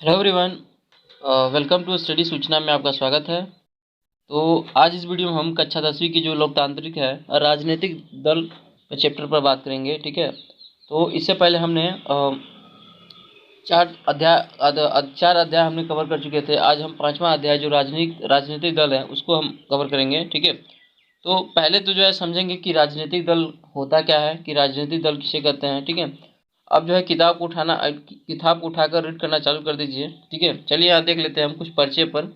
Hello everyone, welcome to study Suchna में आपका स्वागत है। तो आज इस वीडियो में हम कक्षा 10वीं की जो लोकतांत्रिक है राजनीतिक दल के चैप्टर पर बात करेंगे। ठीक है, तो इससे पहले हमने चार अध्याय हमने कवर कर चुके थे। आज हम पांचवा अध्याय जो राजनीतिक दल है उसको हम कवर करेंगे। ठीक है, तो पहले तो जो है समझेंगे कि राजनीतिक दल होता क्या है, कि राजनीतिक दल किसे कहते हैं। ठीक है, अब जो है किताब को उठाकर रीड करना चालू कर दीजिए। ठीक है, चलिए यहाँ देख लेते हैं हम कुछ परिचय पर।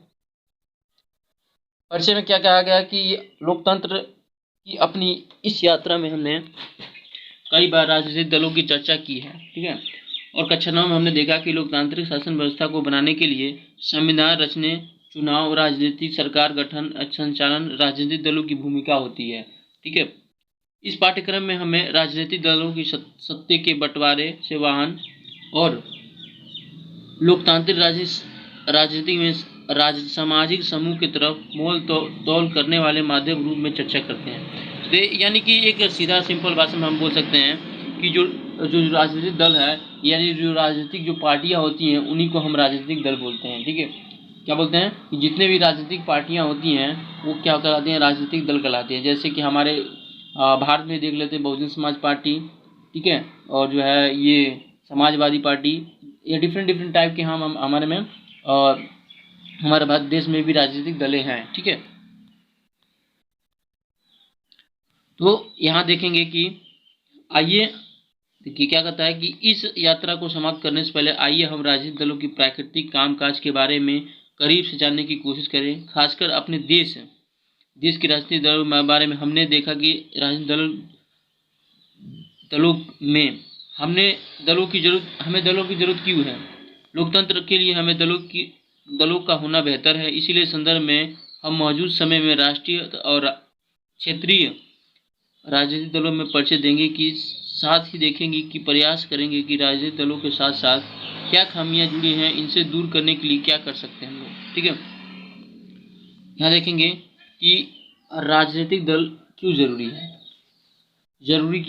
परिचय में क्या कहा गया कि लोकतंत्र की अपनी इस यात्रा में हमने कई बार राजनीतिक दलों की चर्चा की है। ठीक है, और कक्षा 9 में हमने देखा कि लोकतांत्रिक शासन व्यवस्था को बनाने के लिए संविधान रचने, चुनाव, राजनीतिक सरकार गठन, संचालन, राजनीतिक दलों की भूमिका होती है। ठीक है, इस पाठ्यक्रम में हमें राजनीतिक दलों की सत्ता के बंटवारे से वाहन और लोकतांत्रिक राजनीति में सामाजिक समूह की तरफ मोल तोल करने वाले माध्यम रूप में चर्चा करते हैं। तो यानी कि एक सीधा सिंपल भाषा में हम बोल सकते हैं कि जो जो राजनीतिक दल है, यानी जो राजनीतिक जो पार्टियां होती हैं उन्हीं को हम राजनीतिक दल बोलते हैं। ठीक है, क्या बोलते हैं कि जितने भी राजनीतिक पार्टियां होती हैं वो क्या कहलाती हैं, राजनीतिक दल कहलाती हैं। जैसे कि हमारे भारत में देख लेते हैं बहुजन समाज पार्टी, ठीक है, और जो है ये समाजवादी पार्टी, ये डिफरेंट टाइप के हम हमारे में और हमारे भारत देश में भी राजनीतिक दलें हैं। ठीक है, तो यहाँ देखेंगे कि आइए देखिए क्या कहता है कि इस यात्रा को समाप्त करने से पहले आइए हम राजनीतिक दलों की प्राकृतिक कामकाज के बारे में करीब से जानने की कोशिश करें। खासकर अपने देश की राजनीतिक दलों के बारे में हमने देखा कि राजनीतिक दलों में हमें दलों की जरूरत क्यों है। लोकतंत्र के लिए हमें दलों का होना बेहतर है। इसीलिए संदर्भ में हम मौजूद समय में राष्ट्रीय और क्षेत्रीय राजनीतिक दलों में परिचय देंगे, कि साथ ही देखेंगे कि प्रयास करेंगे कि राजनीतिक दलों के साथ साथ क्या खामियां जुड़ी हैं, इनसे दूर करने के लिए क्या कर सकते हैं हम लोग। ठीक है, यहाँ देखेंगे कि राजनीतिक दल क्यों जरूरी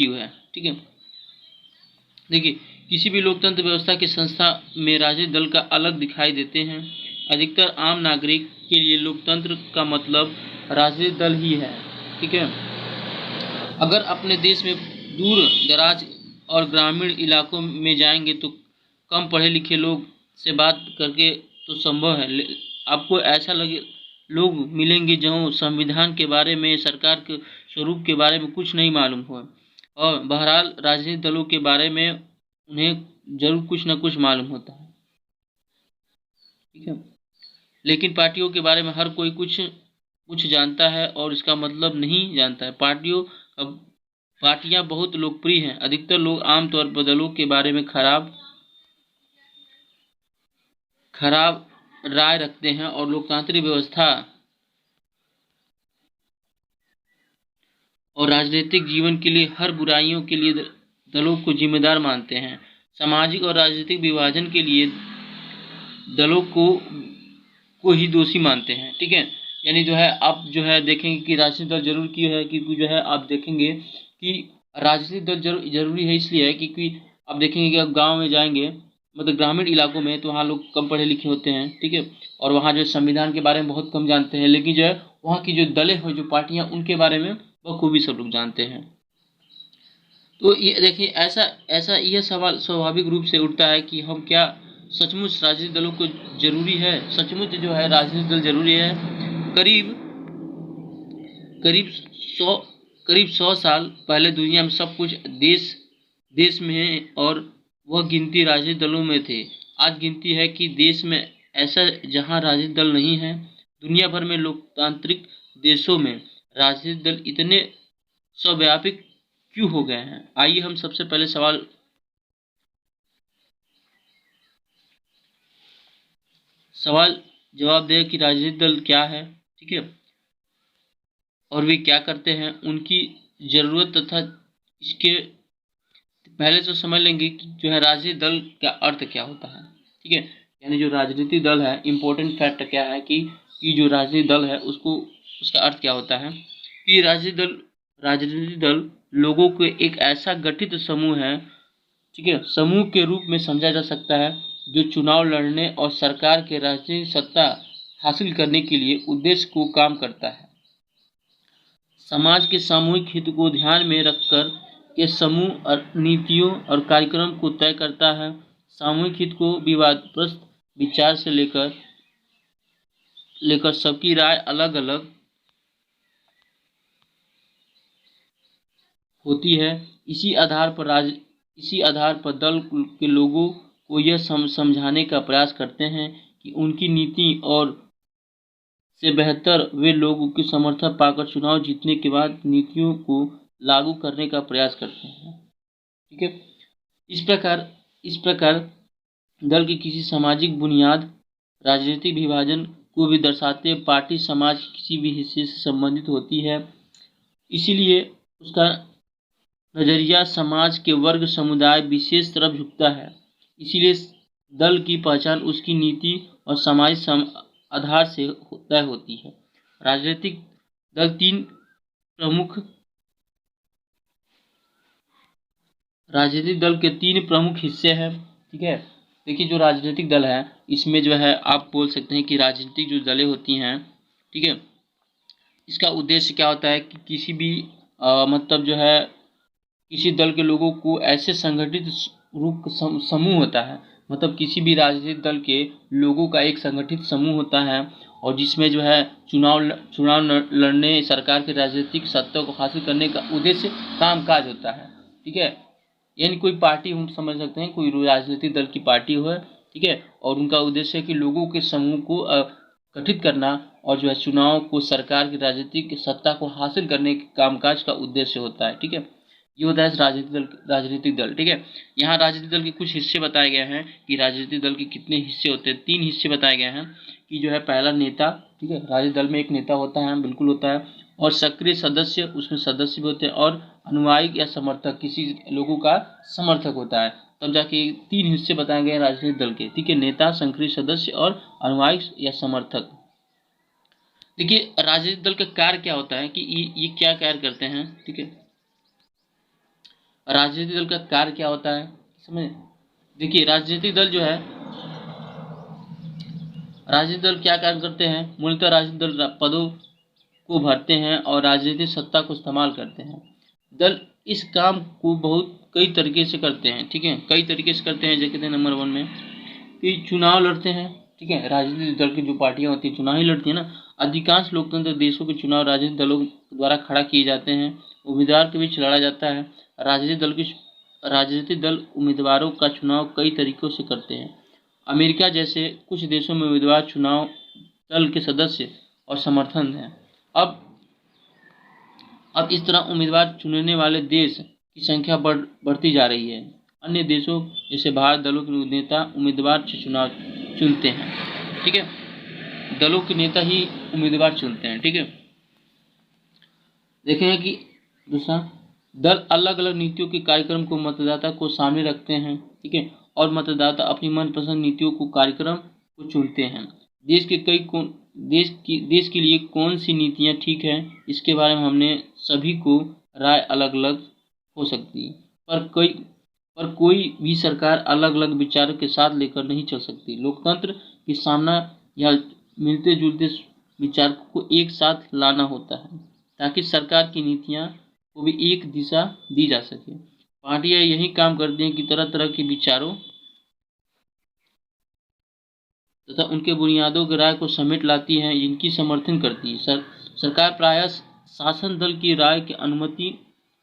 है। ठीक है, देखिए किसी भी लोकतंत्र व्यवस्था की संस्था में राजनीतिक दल का अलग दिखाई देते हैं। अधिकतर आम नागरिक के लिए लोकतंत्र का मतलब राजनीतिक दल ही है। ठीक है, अगर अपने देश में दूर दराज और ग्रामीण इलाकों में जाएंगे तो कम पढ़े लिखे लोग से बात करके तो संभव है, आपको ऐसा लगे लोग मिलेंगे जो संविधान के बारे में, सरकार के स्वरूप के बारे में कुछ नहीं मालूम हो, और बहरहाल राजनीतिक दलों के बारे में उन्हें जरूर कुछ न कुछ मालूम होता है। ठीक है, लेकिन पार्टियों के बारे में हर कोई कुछ जानता है और इसका मतलब नहीं जानता है। पार्टियां बहुत लोकप्रिय हैं। अधिकतर लोग आमतौर पर दलों के बारे में खराब राय रखते हैं और लोकतांत्रिक व्यवस्था और राजनीतिक जीवन के लिए हर बुराइयों के लिए दलों को जिम्मेदार मानते हैं। सामाजिक और राजनीतिक विभाजन के लिए दलों को ही दोषी मानते हैं। ठीक है, यानी जो है आप जो है देखेंगे कि राजनीतिक दल जरूर क्यों है, क्योंकि जो है आप देखेंगे कि राजनीतिक दल जरूरी है इसलिए है क्योंकि आप देखेंगे कि आप गांव में जाएंगे, मतलब ग्रामीण इलाकों में, तो वहाँ लोग कम पढ़े लिखे होते हैं। ठीक है, और वहाँ जो संविधान के बारे में बहुत कम जानते हैं, लेकिन जो है वहाँ की जो दलें हैं, जो पार्टियां, उनके बारे में बखूबी सब लोग जानते हैं। तो ये देखिए ऐसा ऐसा यह सवाल स्वाभाविक रूप से उठता है कि हम क्या सचमुच राजनीतिक दलों को जरूरी है, सचमुच जो है राजनीतिक दल जरूरी है। करीब करीब 100 साल पहले दुनिया में सब कुछ देश में है और वह गिनती राजनीतिक दलों में थे। आज गिनती है कि देश में ऐसा जहां राजनीतिक दल नहीं है। दुनिया भर में लोकतांत्रिक देशों में राजनीतिक दल इतने सर्वव्यापी क्यों हो गए हैं। आइए हम सबसे पहले सवाल जवाब दें कि राजनीतिक दल क्या है। ठीक है, और वे क्या करते हैं, उनकी जरूरत तथा इसके पहले तो समझ लेंगे कि जो है राजनीतिक दल का अर्थ क्या होता है। ठीक है, यानी जो राजनीतिक दल है, इम्पोर्टेंट फैक्ट क्या है कि जो राजनीतिक दल है उसका अर्थ क्या होता है कि राजनीतिक दल लोगों के एक ऐसा गठित समूह है। ठीक है, समूह के रूप में समझा जा सकता है जो चुनाव लड़ने और सरकार के राजनीतिक सत्ता हासिल करने के लिए उद्देश्य को काम करता है। समाज के सामूहिक हित को ध्यान में रखकर के समूह और नीतियों और कार्यक्रम को तय करता है। सामूहिक हित को विवादग्रस्त विचार से लेकर सबकी राय अलग अलग होती है। इसी आधार पर दल के लोगों को यह समझाने का प्रयास करते हैं कि उनकी नीति और से बेहतर वे लोगों की समर्थन पाकर चुनाव जीतने के बाद नीतियों को लागू करने का प्रयास करते हैं। ठीक है, इस प्रकार दल की किसी सामाजिक बुनियाद, राजनीतिक विभाजन को भी दर्शाते पार्टी समाज के किसी भी हिस्से से संबंधित होती है। इसीलिए उसका नजरिया समाज के वर्ग समुदाय विशेष तरफ झुकता है। इसीलिए दल की पहचान उसकी नीति और सामाजिक आधार से तय होती है। राजनीतिक दल के तीन प्रमुख हिस्से हैं। ठीक है, देखिए जो राजनीतिक दल है इसमें जो है आप बोल सकते हैं कि राजनीतिक जो दलें होती हैं, ठीक है, इसका उद्देश्य क्या होता है कि किसी भी मतलब जो है किसी दल के लोगों को ऐसे संगठित रूप समूह होता है, मतलब किसी भी राजनीतिक दल के लोगों का एक संगठित समूह होता है और जिसमें जो है चुनाव लड़ने, सरकार के राजनीतिक सत्ता को हासिल करने का उद्देश्य कामकाज होता है। ठीक है, यानी कोई पार्टी हम समझ सकते हैं, कोई राजनीतिक दल की पार्टी हो, ठीक है, और उनका उद्देश्य है कि लोगों के समूह को गठित करना और जो है चुनाव को, सरकार की राजनीतिक सत्ता को हासिल करने के कामकाज का उद्देश्य होता है। ठीक है, ये होता है राजनीतिक दल। ठीक है, यहाँ राजनीतिक दल के कुछ हिस्से बताए गए हैं कि राजनीतिक दल के कितने हिस्से होते हैं। 3 हिस्से बताए गए हैं कि जो है पहला नेता, ठीक है, राजनीतिक दल में एक नेता होता है, बिल्कुल होता है, और सक्रिय सदस्य, उसमें सदस्य भी होते हैं, और अनुयायी या समर्थक, किसी लोगों का समर्थक होता है। तब जाके 3 हिस्से बताए गए राजनीतिक दल के। ठीक है, नेता, सक्रिय सदस्य और अनुयायी या समर्थक। देखिए राजनीतिक दल का कार्य क्या होता है कि ये क्या कार्य करते हैं। ठीक है, राजनीतिक दल का कार्य क्या होता है समझ। देखिए राजनीतिक दल जो है, राजनीतिक दल क्या कार्य करते हैं। मूलतः राजनीतिक दल पदों को भरते हैं और राजनीतिक सत्ता को इस्तेमाल करते हैं। दल इस काम को बहुत कई तरीके से करते हैं। ठीक है, कई तरीके से करते हैं। जैसे नंबर 1 में कि चुनाव लड़ते हैं। ठीक है, राजनीतिक दल की जो पार्टियां होती हैं चुनाव ही लड़ती है ना। अधिकांश लोकतंत्र देशों के चुनाव राजनीतिक दलों द्वारा खड़ा किए जाते हैं, उम्मीदवार के बीच लड़ा जाता है। राजनीतिक दल उम्मीदवारों का चुनाव कई तरीकों से करते हैं। अमेरिका जैसे कुछ देशों में उम्मीदवार चुनाव दल के सदस्य और समर्थन हैं। अब इस तरह उम्मीदवार चुनने वाले देश की संख्या बढ़ती जा रही है। अन्य देशों जैसे भारत, दलों के नेता उम्मीदवार से चुनाव चुनते हैं। ठीक है, दलों के नेता ही उम्मीदवार चुनते हैं। ठीक है, देखेंगे कि दूसरा, दल अलग अलग नीतियों के कार्यक्रम को मतदाता को सामने रखते हैं। ठीक है, और मतदाता अपनी मनपसंद नीतियों को, कार्यक्रम को चुनते हैं। देश के लिए कौन सी नीतियां ठीक है, इसके बारे में हमने सभी को राय अलग अलग हो सकती है, पर कोई भी सरकार अलग अलग विचारों के साथ लेकर नहीं चल सकती। लोकतंत्र के सामना या मिलते जुलते विचार को एक साथ लाना होता है ताकि सरकार की नीतियां को भी एक दिशा दी जा सके। पार्टियां यही काम करती हैं कि तरह तरह के विचारों तथा उनके बुनियादों की राय को समेट लाती हैं, जिनकी समर्थन करती है। सरकार प्रायः शासन दल की राय की अनुमति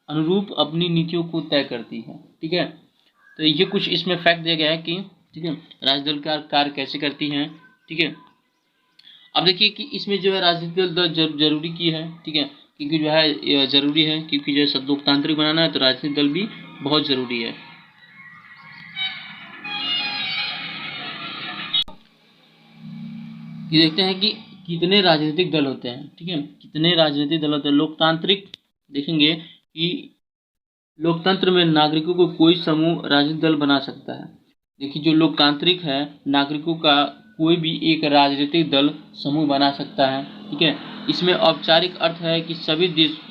अनुरूप अपनी नीतियों को तय करती है। ठीक है, तो ये कुछ इसमें फैक्ट दिया गया है कि ठीक है राजनीतिक दल का कार्य कैसे करती हैं। ठीक है, अब देखिए कि इसमें जो है राजनीतिक दल जरूरी की है। ठीक है, क्योंकि जो है जरूरी है, क्योंकि जो लोकतांत्रिक बनाना है तो राजनीतिक दल भी बहुत जरूरी है। ये देखते हैं कि कितने राजनीतिक दल होते हैं। ठीक है, कितने राजनीतिक दल होते हैं। लोकतांत्रिक देखेंगे कि लोकतंत्र में नागरिकों को कोई समूह राजनीतिक दल बना सकता है। देखिए जो लोकतांत्रिक है, नागरिकों का कोई भी एक राजनीतिक दल समूह बना सकता है। ठीक है, इसमें औपचारिक अर्थ है कि सभी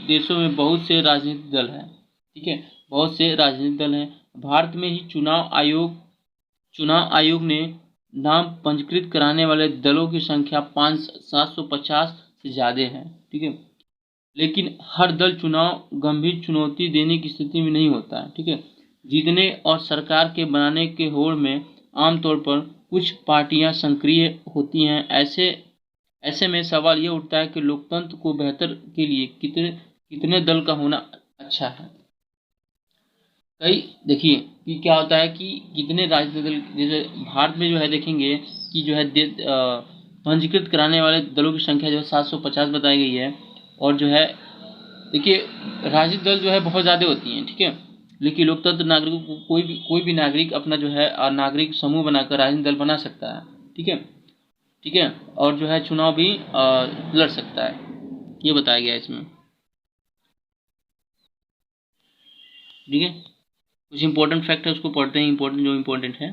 देशों में बहुत से राजनीतिक दल हैं। ठीक है, बहुत से राजनीतिक दल हैं। भारत में ही चुनाव आयोग चुनाव आयोग ने नाम पंजीकृत कराने वाले दलों की संख्या 750 से ज़्यादा है। ठीक है, लेकिन हर दल चुनाव गंभीर चुनौती देने की स्थिति में नहीं होता है। ठीक है, जीतने और सरकार के बनाने के होड़ में आमतौर पर कुछ पार्टियां सक्रिय होती हैं। ऐसे में सवाल ये उठता है कि लोकतंत्र को बेहतर के लिए कितने कितने दल का होना अच्छा है। कई देखिए कि क्या होता है कि कितने राजनीतिक दल, जैसे भारत में जो है देखेंगे कि जो है पंजीकृत कराने वाले दलों की संख्या जो है 750 बताई गई है। और जो है देखिए राजनीतिक दल जो है बहुत ज़्यादा होती हैं। ठीक है, लेकिन लोकतंत्र नागरिकों को कोई भी नागरिक अपना जो है नागरिक समूह बनाकर राजनीतिक दल बना सकता है। ठीक है, ठीक है, और जो है चुनाव भी लड़ सकता है, ये बताया गया है इसमें। ठीक है, कुछ इंपॉर्टेंट फैक्ट है उसको पढ़ते हैं, इंपॉर्टेंट जो इंपॉर्टेंट है।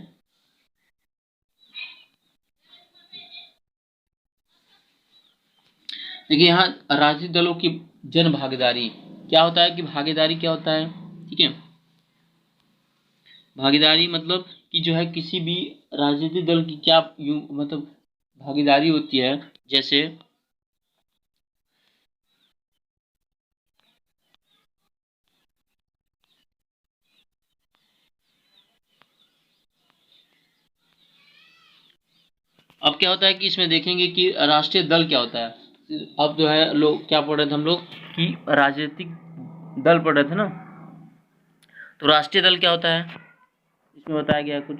देखिए यहाँ राजनीतिक दलों की जन भागीदारी क्या होता है कि भागीदारी क्या होता है। ठीक है, भागीदारी मतलब कि जो है किसी भी राजनीतिक दल की क्या मतलब भागीदारी होती है। जैसे अब क्या होता है कि इसमें देखेंगे कि राष्ट्रीय दल क्या होता है। अब जो है लोग क्या पढ़ रहे थे हम लोग कि राजनीतिक दल पढ़ रहे थे ना, तो राष्ट्रीय दल क्या होता है इसमें बताया गया है कुछ।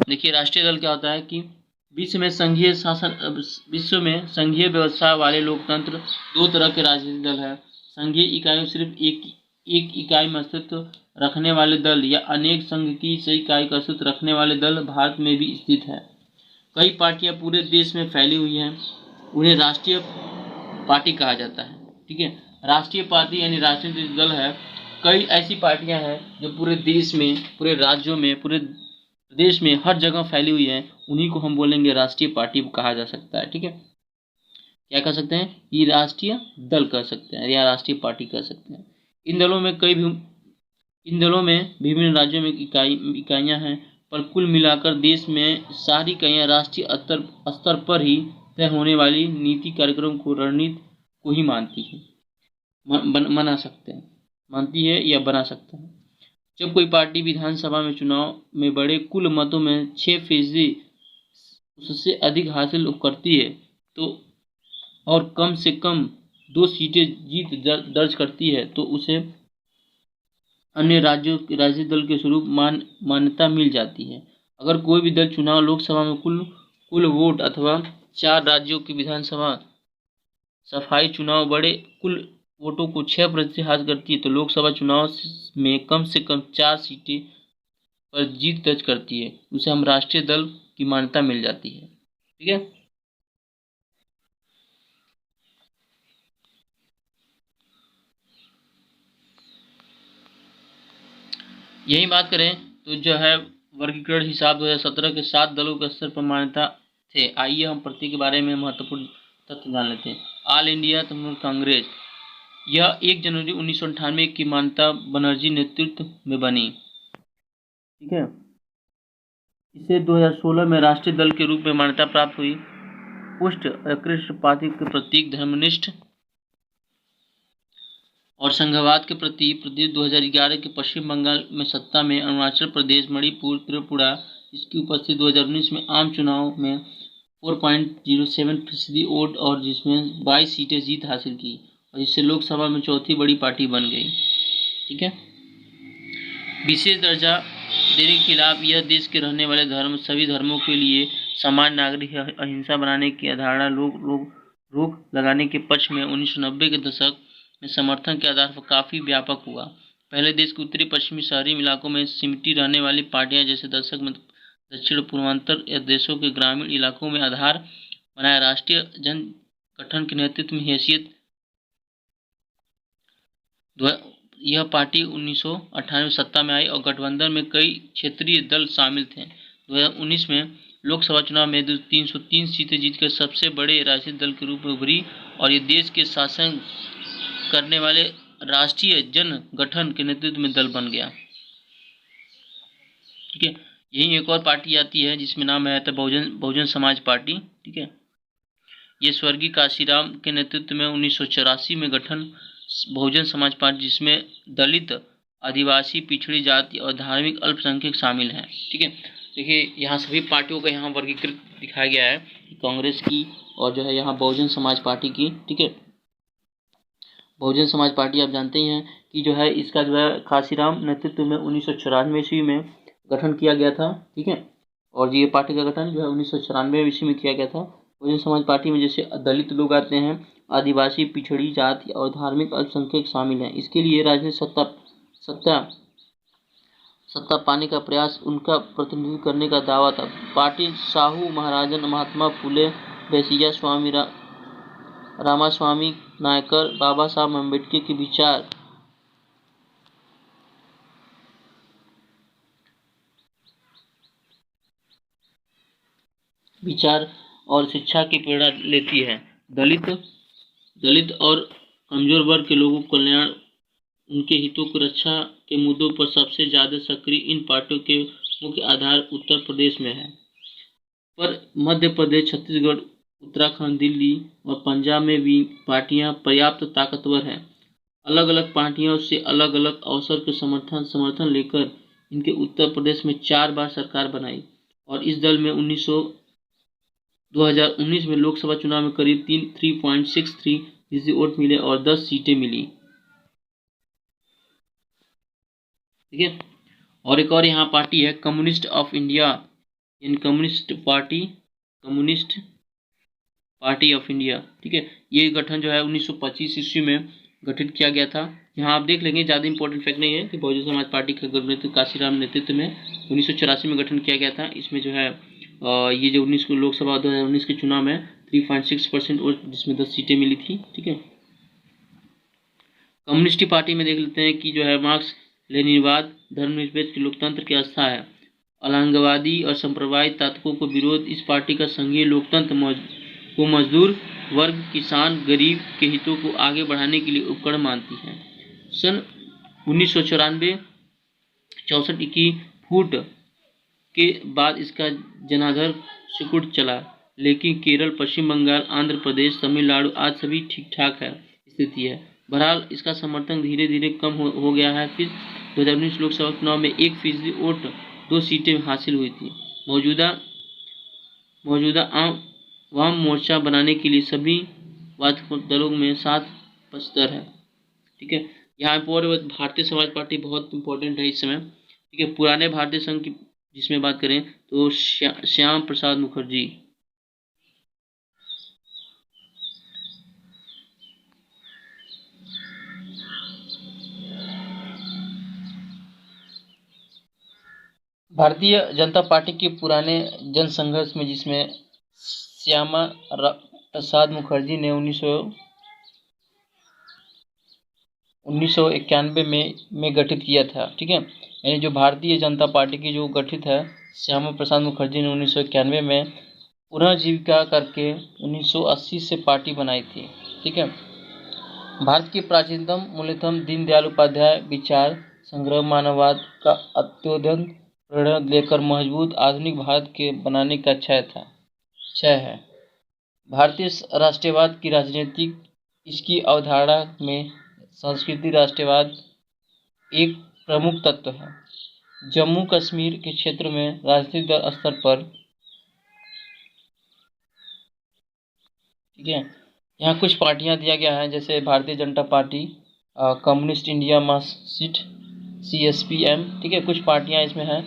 देखिए राष्ट्रीय दल क्या होता है कि विश्व में संघीय शासन विश्व में संघीय व्यवस्था वाले लोकतंत्र दो तरह के राजनीतिक दल है। संघीय इकाइयों सिर्फ एक इकाई में अस्तित्व रखने वाले दल या अनेक संघ की सही इकाई का अस्तित्व रखने वाले दल भारत में भी स्थित है। कई पार्टियां पूरे देश में फैली हुई हैं, उन्हें राष्ट्रीय पार्टी कहा जाता है। ठीक है, राष्ट्रीय पार्टी यानी राजनीतिक दल है। कई ऐसी पार्टियां हैं जो पूरे देश में, पूरे राज्यों में, पूरे प्रदेश में हर जगह फैली हुई है, उन्हीं को हम बोलेंगे राष्ट्रीय पार्टी कहा जा सकता है। ठीक है, क्या कह सकते हैं, ये राष्ट्रीय दल कह सकते हैं या राष्ट्रीय पार्टी कह सकते हैं। इन दलों में विभिन्न राज्यों में इकाइयां हैं, पर कुल मिलाकर देश में सारी इकाइयां राष्ट्रीय स्तर पर ही तय होने वाली नीति कार्यक्रम को रणनीति को ही मानती है, बना सकते हैं, मानती है या बना सकते हैं। जब कोई पार्टी विधानसभा में चुनाव में बड़े कुल मतों में 6% उससे अधिक हासिल करती है तो और कम से कम 2 सीटें जीत दर्ज करती है तो उसे अन्य राज्यों के राजनीतिक दल के स्वरूप मान्यता मिल जाती है। अगर कोई भी दल चुनाव लोकसभा में कुल वोट अथवा 4 राज्यों की विधानसभा सफाई चुनाव बड़े कुल वोटों को 6% हासिल करती है तो लोकसभा चुनाव में कम से कम 4 सीटें पर जीत दर्ज करती है, उसे हम राष्ट्रीय दल की मान्यता मिल जाती है। ठीक है, यही बात करें तो जो है वर्गीकरण हिसाब 2017 के 7 दलों के स्तर पर मान्यता थे। आइए हम प्रत्येक के बारे में महत्वपूर्ण तथ्य जान लेते हैं। ऑल इंडिया तृणमूल कांग्रेस, यह 1 जनवरी 1998 की मान्यता बनर्जी नेतृत्व में बनी। ठीक है, इसे 2016 में राष्ट्रीय दल के रूप में मान्यता प्राप्त हुई। पुष्ट कृष्ण पार्टी के प्रतीक धर्मनिष्ठ और संघवाद के प्रति प्रदेश 2011 के पश्चिम बंगाल में सत्ता में अरुणाचल प्रदेश, मणिपुर, त्रिपुरा इसकी उपस्थिति 2019 में आम चुनाव में 4.07% वोट और जिसमें 22 सीटें जीत हासिल की और जिससे लोकसभा में चौथी बड़ी पार्टी बन गई। ठीक है, विशेष दर्जा देने के खिलाफ यह देश के रहने वाले सभी धर्मों के लिए समान नागरिक अहिंसा बनाने की अवधारणा रोक लगाने के पक्ष में 1990 के दशक में समर्थन के आधार पर काफ़ी व्यापक हुआ। पहले देश के उत्तरी पश्चिमी शहरी इलाकों में सिमटी रहने वाली पार्टियां जैसे दशक में दक्षिण पूर्वांचल या देशों के ग्रामीण इलाकों में आधार बनाया राष्ट्रीय जन गठन के नेतृत्व में हैसियत। यह पार्टी 1998 सत्ता में आई और गठबंधन में कई क्षेत्रीय दल शामिल थे। 2019 में लोकसभा चुनाव में 303 सीटें जीतकर सबसे बड़े राजनीतिक दल के रूप में उभरी और ये देश के शासन करने वाले राष्ट्रीय जन गठन के नेतृत्व में दल बन गया। ठीक है, यही एक और पार्टी आती है जिसमें नाम है तो बहुजन समाज पार्टी। ठीक है, ये स्वर्गीय काशीराम के नेतृत्व में 1984 में गठन बहुजन समाज पार्टी, जिसमें दलित, आदिवासी, पिछड़ी जाति और धार्मिक अल्पसंख्यक शामिल हैं। ठीक है, देखिए यहाँ सभी पार्टियों का यहाँ वर्गीकृत दिखाया गया है, कांग्रेस की और जो है यहाँ बहुजन समाज पार्टी की। ठीक है, बहुजन समाज पार्टी आप जानते ही हैं कि जो है इसका जो है काशीराम नेतृत्व में 1994 ईस्वी में गठन किया गया था। ठीक है, और ये पार्टी का गठन जो है 1994 ईस्वी में किया गया था। बहुजन समाज पार्टी में जैसे दलित लोग आते हैं, आदिवासी, पिछड़ी जाति और धार्मिक अल्पसंख्यक शामिल हैं। इसके लिए राजनीतिक सत्ता पाने का प्रयास, उनका प्रतिनिधित्व करने का दावा था। पार्टी साहू महाराजन, महात्मा फुले, बैसिया स्वामी, रामास्वामी नायकर, बाबा साहब अम्बेडकर के विचार और शिक्षा की प्रेरणा लेती है। दलित और कमजोर वर्ग के लोगों को कल्याण, उनके हितों की रक्षा के मुद्दों पर सबसे ज्यादा सक्रिय इन पार्टियों के मुख्य आधार उत्तर प्रदेश में है, पर मध्य प्रदेश, छत्तीसगढ़, उत्तराखंड, दिल्ली और पंजाब में भी पार्टियां पर्याप्त ताकतवर हैं। अलग अलग पार्टियों से अलग अलग अवसर के समर्थन लेकर इनके उत्तर प्रदेश में 4 बार सरकार बनाई और इस दल में 2019 में लोकसभा चुनाव में करीब 3.63% वोट मिले और 10 सीटें मिली। ठीक है, और एक और यहाँ पार्टी है communist of India, in communist party of India. ठीक है, ये गठन जो है 1925 ईस्वी में गठित किया गया था। यहाँ आप देख लेंगे, ज़्यादा इंपॉर्टेंट फैक्ट नहीं है कि बहुजन समाज पार्टी का नेतृत्व काशीराम नेतृत्व में 1984 में गठन किया गया था। इसमें जो है ये जो 19 को लोकसभा 2019 के चुनाव में 3.6% वोट, जिसमें 10 सीटें मिली थी। ठीक है, कम्युनिस्ट पार्टी में देख लेते हैं कि जो है मार्क्स लेनिनवाद, धर्मनिरपेक्ष लोकतंत्र की आस्था है। अलगाववादी और संप्रदायवादी तत्वों को विरोध। इस पार्टी का संघीय लोकतंत्र को मजदूर वर्ग, किसान, गरीब के हितों को आगे बढ़ाने के लिए उपकरण मानती है। सन 1994-64 की फूट के बाद इसका जनाधार सिकुड़ चला, लेकिन केरल, पश्चिम बंगाल, आंध्र प्रदेश, तमिलनाडु आज सभी ठीक ठाक है स्थिति है। बहरहाल इसका समर्थन धीरे धीरे कम हो गया है। फिर 2019 लोकसभा चुनाव में 1% वोट 2 सीटें हासिल हुई थी। मौजूदा वाम मोर्चा बनाने के लिए सभी वास्तविक दलों में 7-75 है। ठीक है, यहाँ पर भारतीय समाज पार्टी बहुत इंपॉर्टेंट है इस समय। ठीक है, पुराने भारतीय संघ की जिसमें बात करें तो श्याम प्रसाद मुखर्जी, भारतीय जनता पार्टी के पुराने जन संघर्ष में, जिसमें श्यामा प्रसाद मुखर्जी ने 1991 में गठित किया था। ठीक है, यानी जो भारतीय जनता पार्टी की जो गठित है, श्यामा प्रसाद मुखर्जी ने 1991 में पुनर्जीविका करके 1980 से पार्टी बनाई थी। ठीक है, भारत की प्राचीनतम मूल्यतम दीनदयाल उपाध्याय विचार संग्रह मानववाद का अत्योदय प्रेरणा लेकर मजबूत आधुनिक भारत के बनाने का क्षय है। भारतीय राष्ट्रवाद की राजनीति, इसकी अवधारणा में संस्कृति राष्ट्रवाद एक प्रमुख तत्व है। जम्मू कश्मीर के क्षेत्र में राजनीतिक दल स्तर पर, ठीक है, यहाँ कुछ पार्टियां दिया गया है, जैसे Bharatiya Janata party, communist India Marxist, CSPM। ठीक है, कुछ पार्टियां इसमें हैं,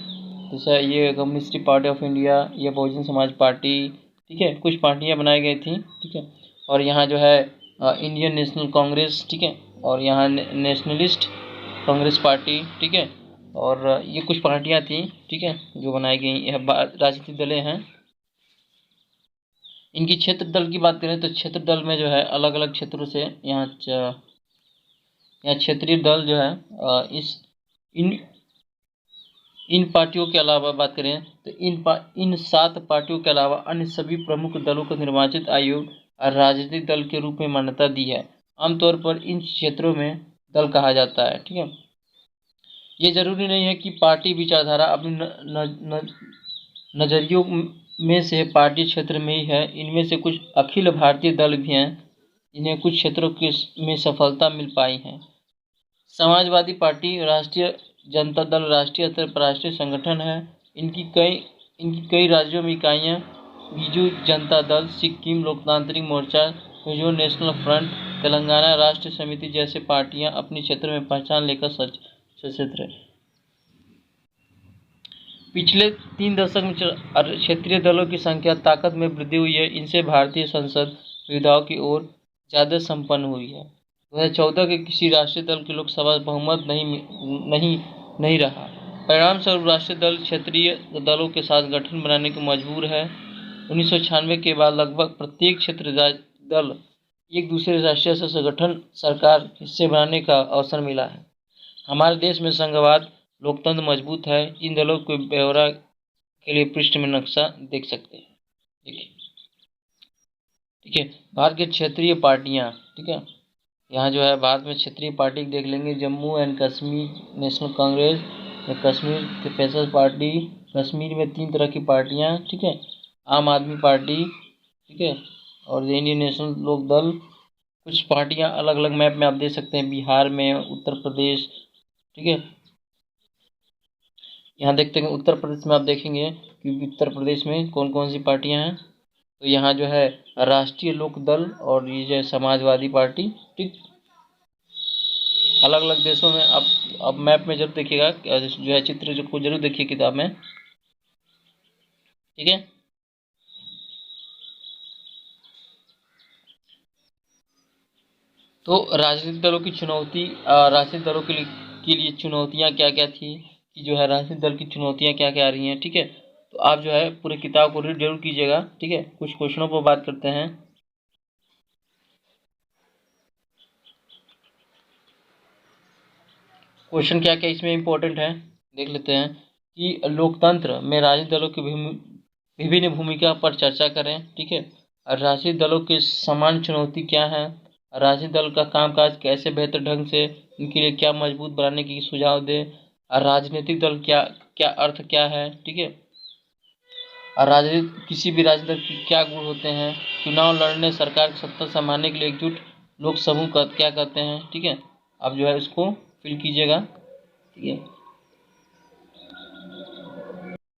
जैसे ये कम्युनिस्ट पार्टी ऑफ इंडिया, ये बहुजन समाज पार्टी। ठीक है, कुछ पार्टियां बनाई गई थी। ठीक है, और यहाँ जो है इंडियन नेशनल कांग्रेस। ठीक है, और यहाँ नेशनलिस्ट कांग्रेस पार्टी। ठीक है, और ये कुछ पार्टियां थी, ठीक है, जो बनाई गई, यह राजनीतिक दलें हैं। इनकी क्षेत्र दल की बात करें तो क्षेत्र दल में जो है अलग अलग क्षेत्रों से यहाँ क्षेत्रीय दल जो है इन पार्टियों के अलावा बात करें तो इन 7 पार्टियों के अलावा अन्य सभी प्रमुख दलों को निर्वाचित आयोग और राजनीतिक दल के रूप में मान्यता दी है। आमतौर पर इन क्षेत्रों में दल कहा जाता है। ठीक है, ये जरूरी नहीं है कि पार्टी विचारधारा अपनी नजरियों में से पार्टी क्षेत्र में ही है। इनमें से कुछ अखिल भारतीय दल भी हैं जिन्हें कुछ क्षेत्रों के में सफलता मिल पाई है। समाजवादी पार्टी, राष्ट्रीय जनता दल राष्ट्रीय स्तर पर राष्ट्रीय संगठन है। इनकी कई राज्यों में इकाइयाँ बीजू जनता दल, सिक्किम लोकतांत्रिक मोर्चा, मिजो नेशनल फ्रंट, तेलंगाना राष्ट्र समिति जैसे पार्टियां अपने क्षेत्र में पहचान लेकर सशस्त्र है। पिछले 3 दशक में क्षेत्रीय दलों की संख्या ताकत में वृद्धि हुई है। इनसे भारतीय संसद सुविधाओं की ओर ज़्यादा संपन्न हुई है। 2014 के किसी राष्ट्रीय दल के लोकसभा बहुमत नहीं रहा। परिणाम स्वरूप राष्ट्रीय दल क्षेत्रीय दलों के साथ गठन बनाने को मजबूर है। 1996 के बाद लगभग प्रत्येक क्षेत्रीय दल एक दूसरे राष्ट्रीय संगठन सरकार हिस्से बनाने का अवसर मिला है। हमारे देश में संघवाद लोकतंत्र मजबूत है। इन दलों के ब्यौरा के लिए पृष्ठ में नक्शा देख सकते हैं। देखिए, ठीक है, भारत के क्षेत्रीय पार्टियां। ठीक है, यहाँ जो है भारत में क्षेत्रीय पार्टी देख लेंगे। Jammu and Kashmir National Congress, Kashmir Peoples Party. Kashmir में 3 तरह की पार्टियां। ठीक है, आम आदमी पार्टी, ठीक है, और इंडियन नेशनल लोक दल। कुछ पार्टियां अलग अलग मैप में आप देख सकते हैं, बिहार में, उत्तर प्रदेश। ठीक है, यहाँ देखते हैं उत्तर प्रदेश में आप देखेंगे कि उत्तर प्रदेश में कौन कौन सी पार्टियां हैं। तो यहाँ जो है राष्ट्रीय लोक दल और ये जो है समाजवादी पार्टी। ठीक, अलग अलग देशों में आप मैप में जरूर देखिएगा, जो है चित्र जो को जरूर देखिए किताब में। ठीक है, तो राजनीतिक दलों की चुनौती, राजनीतिक दलों के लिए चुनौतियां क्या क्या थी, कि जो है राजनीतिक दल की चुनौतियां क्या क्या आ रही हैं। ठीक है, तो आप जो है पूरी किताब को रीड जरूर कीजिएगा। ठीक है, कुछ क्वेश्चनों पर बात करते हैं। क्वेश्चन क्या क्या इसमें इम्पोर्टेंट है देख लेते हैं। कि लोकतंत्र में राजनीतिक दलों की विभिन्न भूमिका पर चर्चा करें। ठीक है, और राजनीतिक दलों के समान चुनौती क्या है, राजनीतिक दल का कामकाज कैसे बेहतर ढंग से इनके लिए क्या मजबूत बनाने की सुझाव दें, और राजनीतिक दल क्या क्या अर्थ क्या है। ठीक है, और राजनीतिक किसी भी राजनीतिक दल के क्या गुण होते हैं, चुनाव लड़ने सरकार की सत्ता संभालने के लिए एकजुट लोक समूह क्या कहते हैं। ठीक है, आप जो है इसको फिल कीजिएगा। ठीक है,